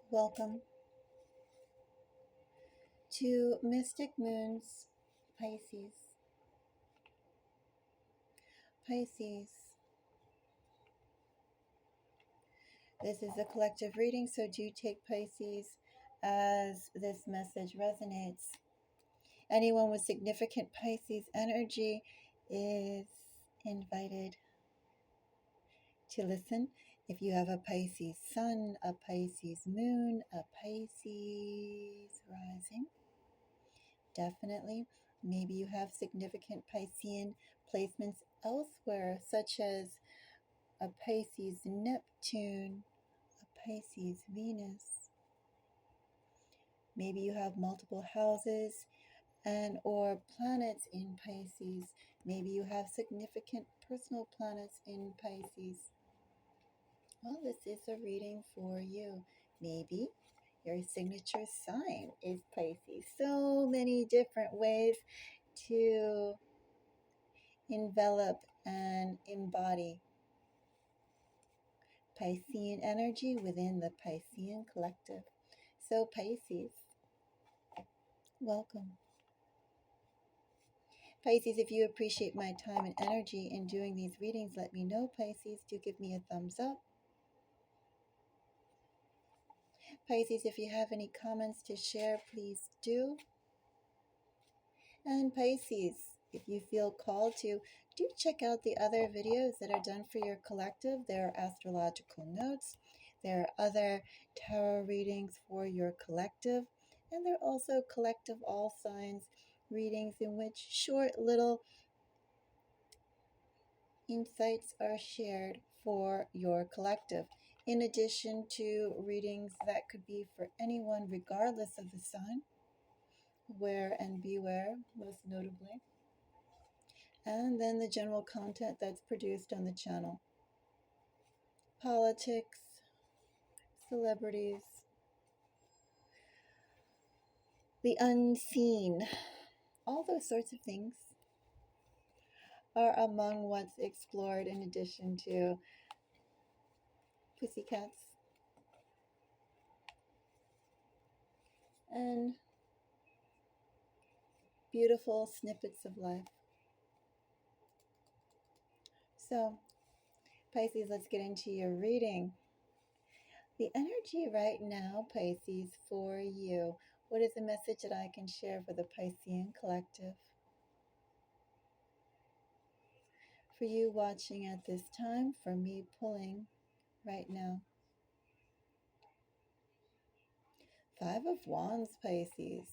Welcome to Mystic Moon's Pisces. Pisces. This is a collective reading, so do take Pisces as this message resonates. Anyone with significant Pisces energy is invited to listen. If you have a Pisces sun, a Pisces moon, a Pisces rising, definitely. Maybe you have significant Piscean placements elsewhere, such as a Pisces Neptune, a Pisces Venus. Maybe you have multiple houses and or planets in Pisces. Maybe you have significant personal planets in Pisces. Well, this is a reading for you. Maybe your signature sign is Pisces. So many different ways to envelop and embody Piscean energy within the Piscean collective. So Pisces, welcome. Pisces, if you appreciate my time and energy in doing these readings, let me know. Pisces, do give me a thumbs up. Pisces, if you have any comments to share, please do. And Pisces, if you feel called to, do check out the other videos that are done for your collective. There are astrological notes. There are other tarot readings for your collective. And there are also collective all signs readings in which short little insights are shared for your collective. In addition to readings that could be for anyone regardless of the sign, Wear and Beware, most notably. And then the general content that's produced on the channel. Politics, celebrities, the unseen, all those sorts of things are among what's explored in addition to pussycats and beautiful snippets of life. So, Pisces, let's get into your reading. The energy right now, Pisces, for you. What is the message that I can share for the Piscean collective? For you watching at this time, for me pulling right now. 5 of Wands, Pisces.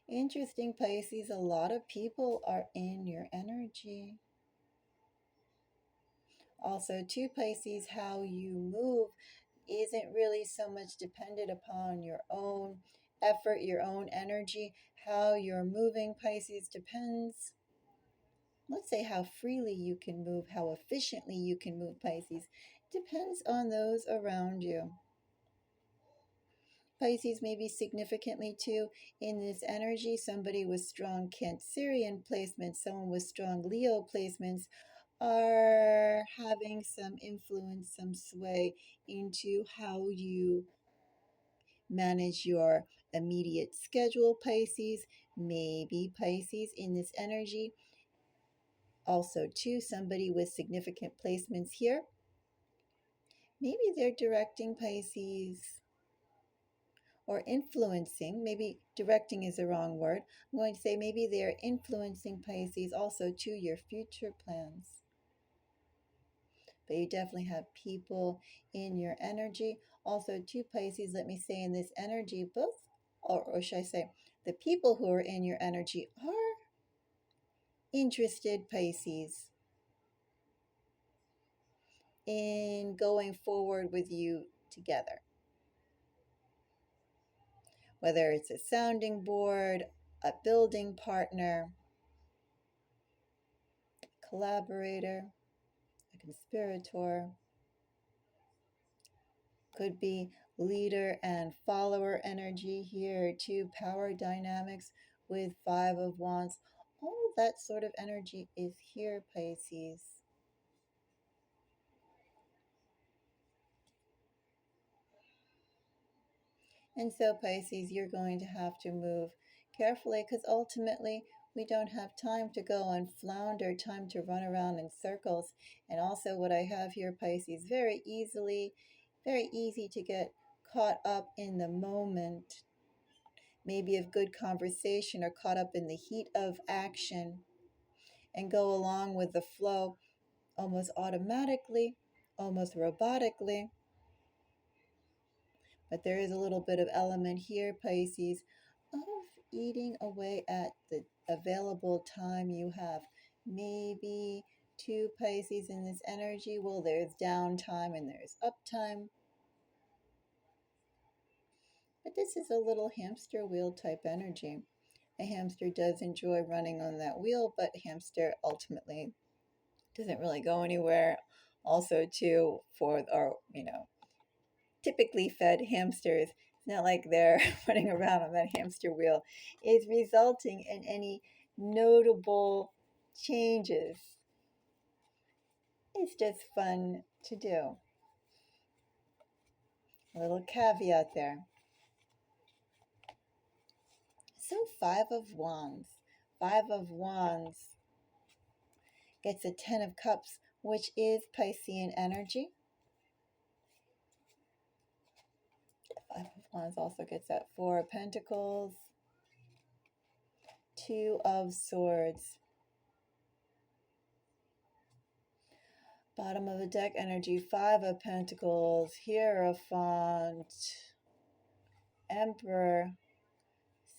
Interesting, Pisces. A lot of people are in your energy. Also, too, Pisces, how you move isn't really so much dependent upon your own effort, your own energy. How you're moving, Pisces, depends. Let's say how freely you can move, how efficiently you can move, Pisces. Depends on those around you. Pisces may be significantly too in this energy. Somebody with strong Cancerian placements, someone with strong Leo placements are having some influence, some sway into how you manage your immediate schedule, Pisces. Maybe Pisces in this energy. Also, too, somebody with significant placements here. Maybe they're directing Pisces or influencing. Maybe directing is the wrong word. I'm going to say maybe they're influencing Pisces also to your future plans. But you definitely have people in your energy. Also, to Pisces, let me say in this energy, both, or should I say, the people who are in your energy are interested, Pisces, in going forward with you together. Whether it's a sounding board, a building partner, collaborator, a conspirator, could be leader and follower energy here too, power dynamics with 5 of Wands. All that sort of energy is here, Pisces. And so, Pisces, you're going to have to move carefully because ultimately we don't have time to go and flounder, time to run around in circles. And also, what I have here, Pisces, very easy to get caught up in the moment, maybe of good conversation, or caught up in the heat of action and go along with the flow almost automatically, almost robotically. But there is a little bit of element here, Pisces, of eating away at the available time you have. Maybe two Pisces in this energy. Well, there's downtime and there's uptime. But this is a little hamster wheel type energy. A hamster does enjoy running on that wheel, but hamster ultimately doesn't really go anywhere. Also, too, for our, typically fed hamsters, it's not like they're running around on that hamster wheel, is resulting in any notable changes. It's just fun to do. A little caveat there. So, Five of Wands. Five of Wands gets a Ten of Cups, which is Piscean energy. Five of Wands also gets that Four of Pentacles, Two of Swords. Bottom of the deck energy, Five of Pentacles, Hierophant, Emperor,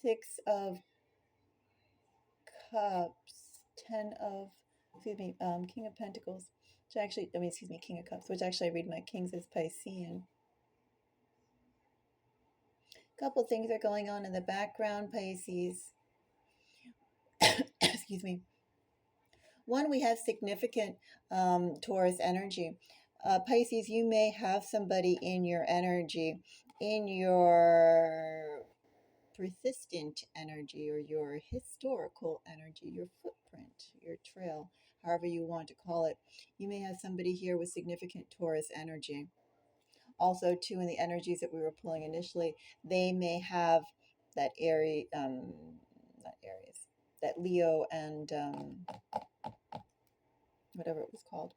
Six of Cups, King of Pentacles, King of Cups, which actually I read my Kings as Piscean. Couple things are going on in the background, Pisces. Excuse me. One, we have significant Taurus energy. Pisces, you may have somebody in your energy, in your persistent energy, or your historical energy, your footprint, your trail, however you want to call it. You may have somebody here with significant Taurus energy. Also, too, in the energies that we were pulling initially, they may have that that Leo and whatever it was called,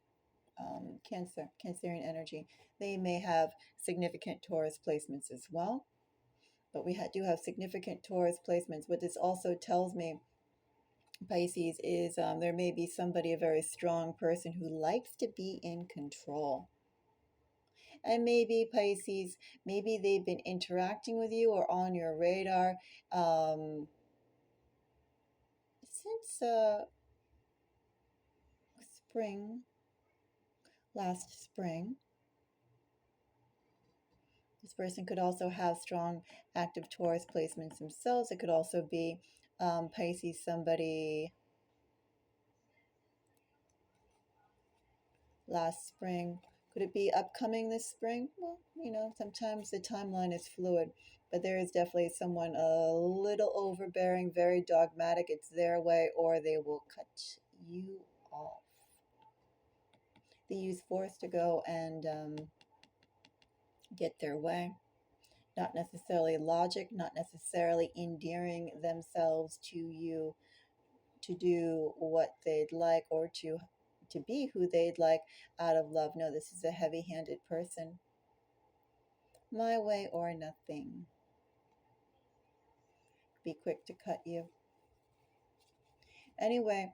Cancerian energy. They may have significant Taurus placements as well. But we do have significant Taurus placements. What this also tells me, Pisces, is there may be somebody, a very strong person, who likes to be in control. And maybe, Pisces, maybe they've been interacting with you or on your radar since last spring. This person could also have strong active Taurus placements themselves. It could also be Pisces, somebody last spring. Could it be upcoming this spring? Well, sometimes the timeline is fluid, but there is definitely someone a little overbearing, very dogmatic. It's their way, or they will cut you off. They use force to go and get their way. Not necessarily logic, not necessarily endearing themselves to you to do what they'd like, or to be who they'd like out of love. No, this is a heavy-handed person. My way or nothing. Be quick to cut you. Anyway,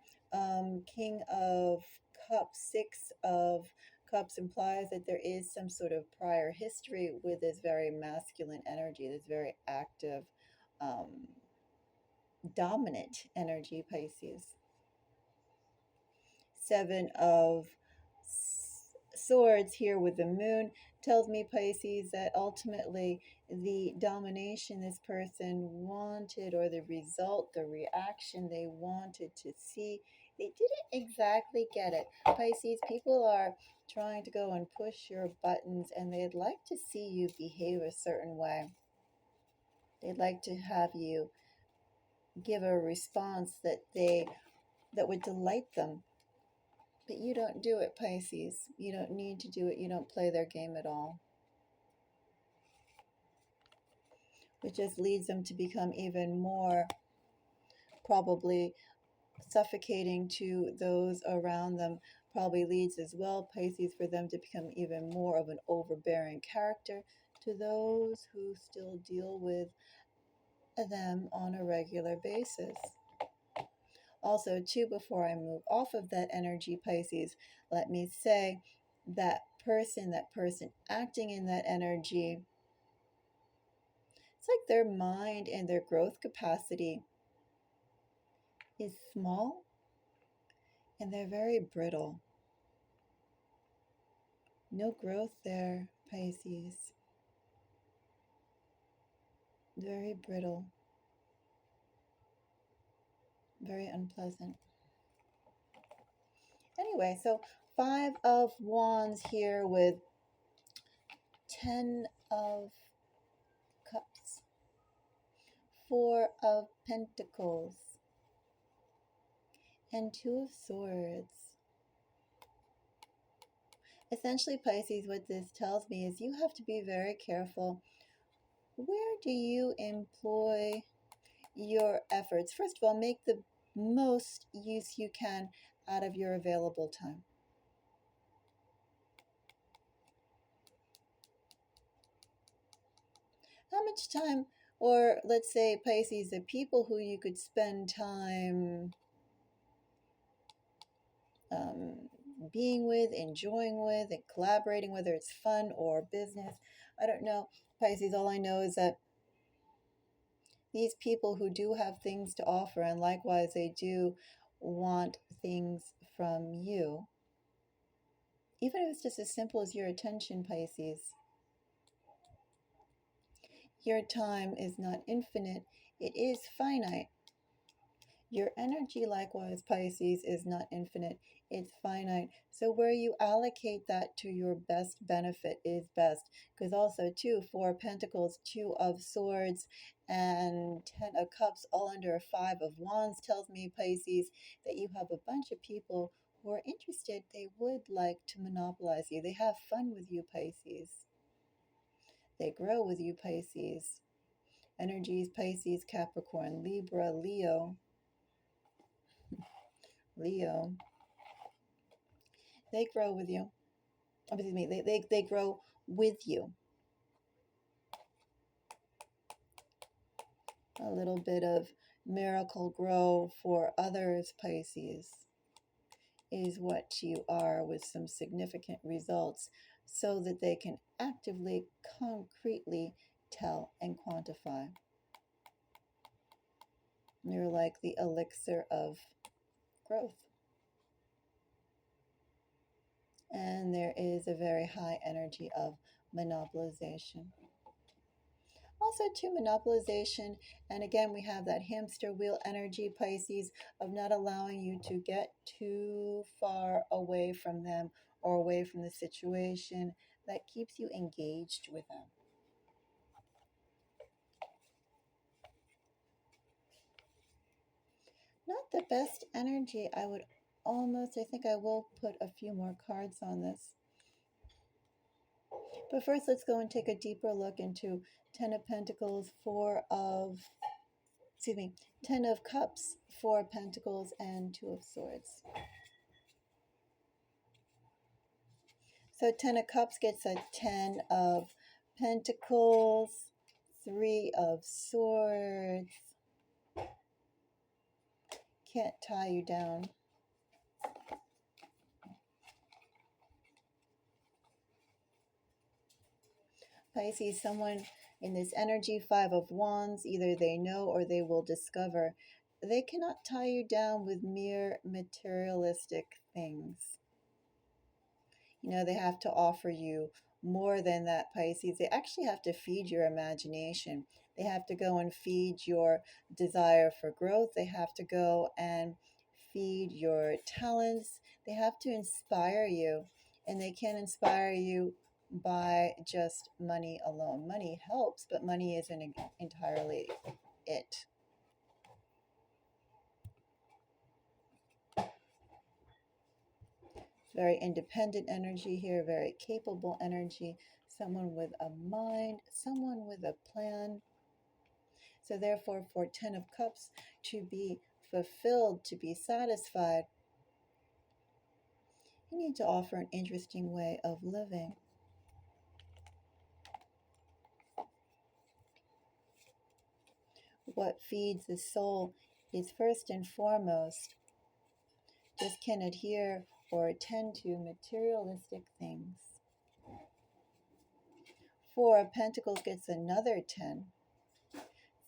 King of Cups, Six of Cups implies that there is some sort of prior history with this very masculine energy, this very active, dominant energy, Pisces. Seven of Swords here with the moon tells me, Pisces, that ultimately the domination this person wanted, or the result, the reaction they wanted to see, they didn't exactly get it. Pisces, people are trying to go and push your buttons, and they'd like to see you behave a certain way. They'd like to have you give a response that would delight them. But you don't do it, Pisces. You don't need to do it. You don't play their game at all. which just leads them to become even more probably suffocating to those around them. Probably leads as well, Pisces, for them to become even more of an overbearing character to those who still deal with them on a regular basis. Also, too, before I move off of that energy, Pisces, let me say that person acting in that energy, it's like their mind and their growth capacity is small and they're very brittle. No growth there, Pisces. Very brittle. Very unpleasant. Anyway, so 5 of Wands here with 10 of Cups, 4 of Pentacles, and 2 of Swords. Essentially, Pisces, what this tells me is you have to be very careful. Where do you employ your efforts? First of all, make the most use you can out of your available time. How much time, or let's say, Pisces, the people who you could spend time being with, enjoying with, and collaborating, whether it's fun or business. I don't know, Pisces. All I know is that these people who do have things to offer, and likewise they do want things from you, even if it's just as simple as your attention, Pisces. Your time is not infinite, it is finite. Your energy, likewise, Pisces, is not infinite, it's finite. So where you allocate that to your best benefit is best. Because also, too, 4 of Pentacles, 2 of Swords, and 10 of Cups, all under a 5 of Wands, tells me, Pisces, that you have a bunch of people who are interested. They would like to monopolize you. They have fun with you, Pisces. They grow with you, Pisces. Energies, Pisces, Capricorn, Libra, Leo, they grow with you. Excuse me, they grow with you. A little bit of miracle grow for others, Pisces, is what you are, with some significant results so that they can actively, concretely tell and quantify. You're like the elixir of growth. And there is a very high energy of monopolization. Also, to monopolization, and again, we have that hamster wheel energy, Pisces, of not allowing you to get too far away from them or away from the situation that keeps you engaged with them. Not the best energy. I think I will put a few more cards on this. But first, let's go and take a deeper look into 10 of Pentacles, 10 of Cups, 4 of Pentacles, and 2 of Swords. So 10 of Cups gets a 10 of Pentacles, 3 of Swords. Can't tie you down. Pisces, someone in this energy, 5 of Wands, either they know or they will discover. They cannot tie you down with mere materialistic things. You know, they have to offer you more than that, Pisces. They actually have to feed your imagination. They have to go and feed your desire for growth. They have to go and feed your talents. They have to inspire you. And they can't inspire you by just money alone. Money helps, but money isn't entirely it. Very independent energy here, very capable energy, someone with a mind, someone with a plan, So therefore, for 10 of Cups to be fulfilled, to be satisfied, you need to offer an interesting way of living. What feeds the soul is first and foremost, just can adhere or attend to materialistic things. 4 of Pentacles gets another 10.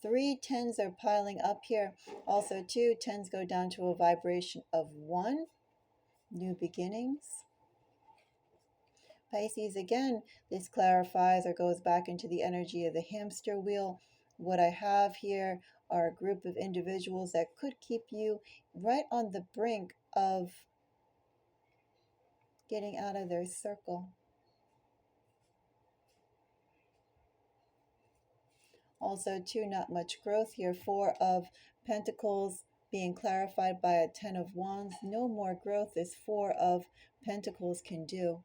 3 tens are piling up here. Also 2 tens go down to a vibration of 1, new beginnings. Pisces, again, this clarifies or goes back into the energy of the hamster wheel. What I have here are a group of individuals that could keep you right on the brink of getting out of their circle. Also, too, not much growth here. 4 of Pentacles being clarified by a 10 of Wands. No more growth this 4 of Pentacles can do.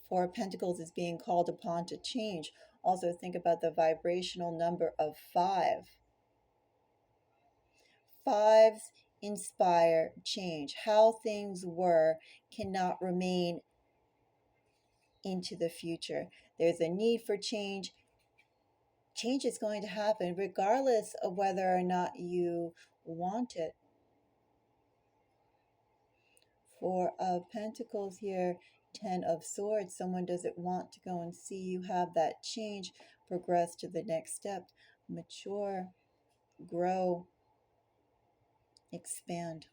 4 of Pentacles is being called upon to change. Also, think about the vibrational number of 5. 5s inspire change. How things were cannot remain into the future. There's a need for change. Change is going to happen regardless of whether or not you want it. 4 of Pentacles here, 10 of Swords. Someone doesn't want to go and see you have that change, progress to the next step, mature, grow, expand.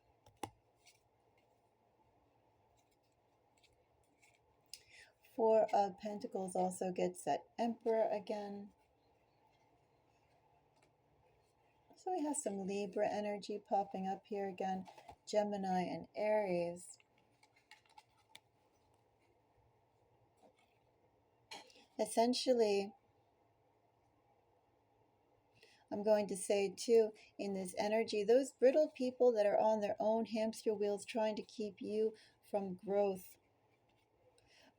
4 of Pentacles also gets that Emperor again. So we have some Libra energy popping up here again, Gemini and Aries. Essentially, I'm going to say too, in this energy, those brittle people that are on their own hamster wheels trying to keep you from growth.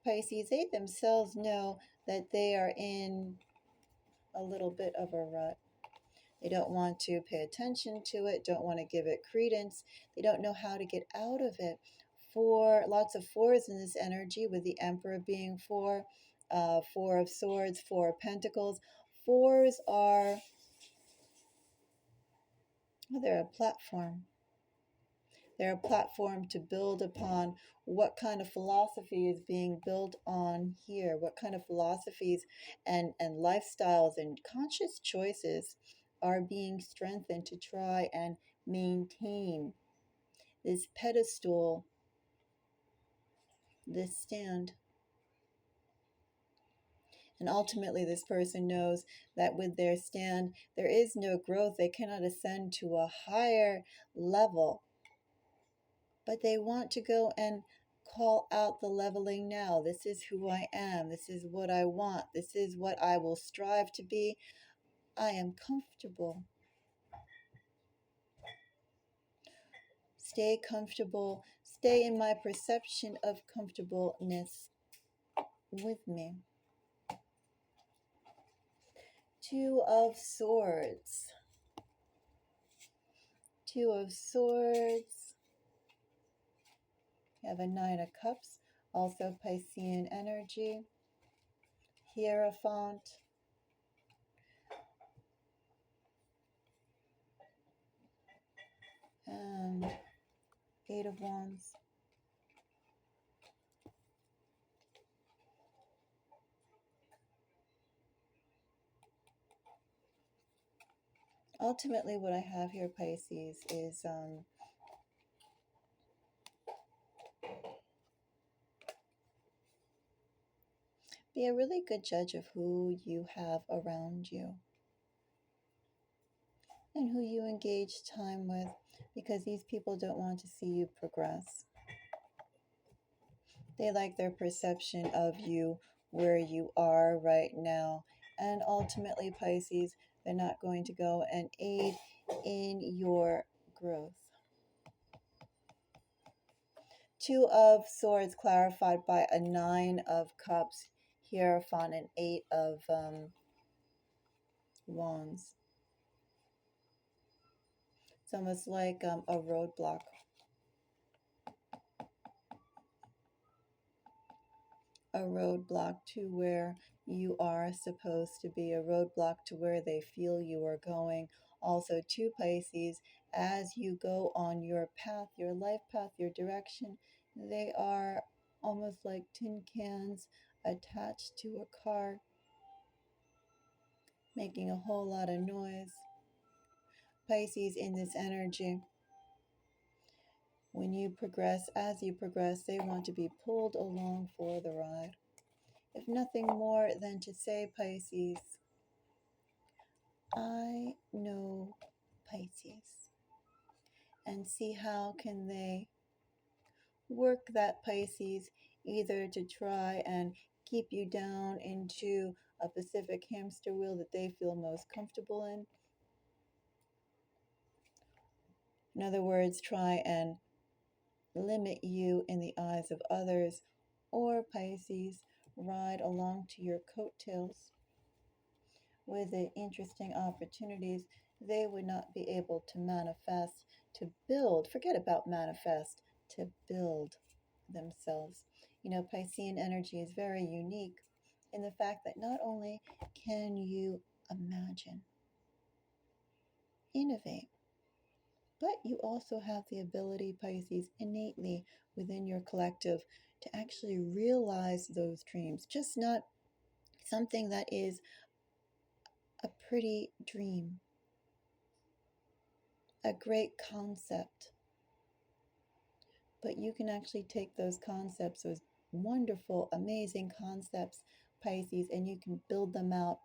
Pisces, they themselves know that they are in a little bit of a rut. They don't want to pay attention to it, don't want to give it credence. They don't know how to get out of it. Lots of 4s in this energy, with the Emperor being 4, 4 of Swords, 4 of Pentacles. 4s are, well, they're a platform. They're a platform to build upon. What kind of philosophy is being built on here? What kind of philosophies and lifestyles and conscious choices are being strengthened to try and maintain this pedestal, this stand? And ultimately, this person knows that with their stand, there is no growth. They cannot ascend to a higher level. But they want to go and call out the leveling now. This is who I am. This is what I want. This is what I will strive to be. I am comfortable. Stay comfortable. Stay in my perception of comfortableness with me. 2 of Swords. 2 of Swords. We have a 9 of Cups. Also Piscean energy. Hierophant. And 8 of Wands. Ultimately, what I have here, Pisces, is be a really good judge of who you have around you and who you engage time with, because these people don't want to see you progress. They like their perception of you where you are right now. And ultimately, Pisces, they're not going to go and aid in your growth. 2 of Swords clarified by a 9 of Cups, Hierophant, and 8 of Wands. It's almost like a roadblock. A roadblock to where you are supposed to be, a roadblock to where they feel you are going. Also, to Pisces, as you go on your path, your life path, your direction, they are almost like tin cans attached to a car, making a whole lot of noise. Pisces, in this energy, when you progress, as you progress, they want to be pulled along for the ride. If nothing more than to say, Pisces, I know Pisces, and see how can they work that Pisces, either to try and keep you down into a specific hamster wheel that they feel most comfortable in. In other words, try and limit you in the eyes of others, or Pisces, ride along to your coattails with the interesting opportunities they would not be able to manifest, to build, forget about manifest, to build themselves. You know, Piscean energy is very unique in the fact that not only can you imagine, innovate, but you also have the ability, Pisces, innately within your collective to actually realize those dreams, just not something that is a pretty dream, a great concept, but you can actually take those concepts, those wonderful, amazing concepts, Pisces, and you can build them out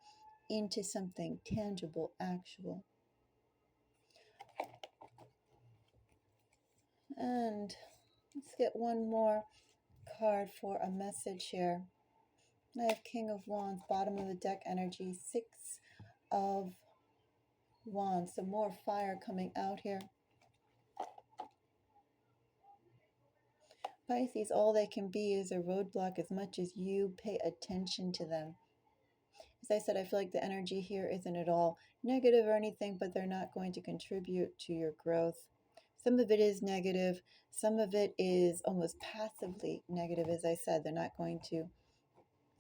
into something tangible, actual. And let's get one more card for a message here. I have King of Wands, bottom of the deck energy, Six of Wands, some more fire coming out here. Pisces, all they can be is a roadblock as much as you pay attention to them. As I said, I feel like the energy here isn't at all negative or anything, but they're not going to contribute to your growth. Some of it is negative. Some of it is almost passively negative. As I said, they're not going to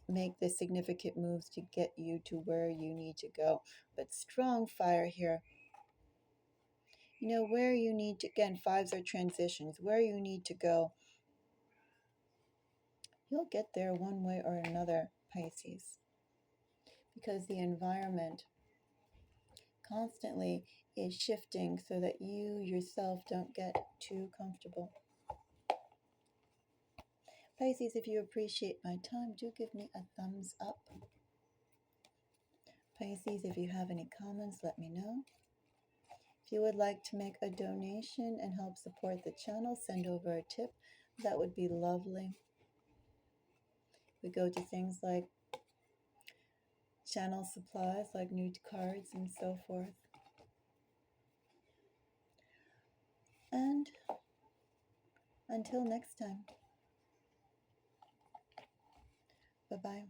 make the significant moves to get you to where you need to go. But strong fire here. You know, where you need to, again, fives are transitions, where you need to go. You'll get there one way or another, Pisces, because the environment constantly is shifting so that you yourself don't get too comfortable. Pisces, if you appreciate my time, do give me a thumbs up. Pisces, if you have any comments, let me know. If you would like to make a donation and help support the channel, send over a tip. That would be lovely. We go to things like channel supplies, like new cards and so forth. And until next time, bye-bye.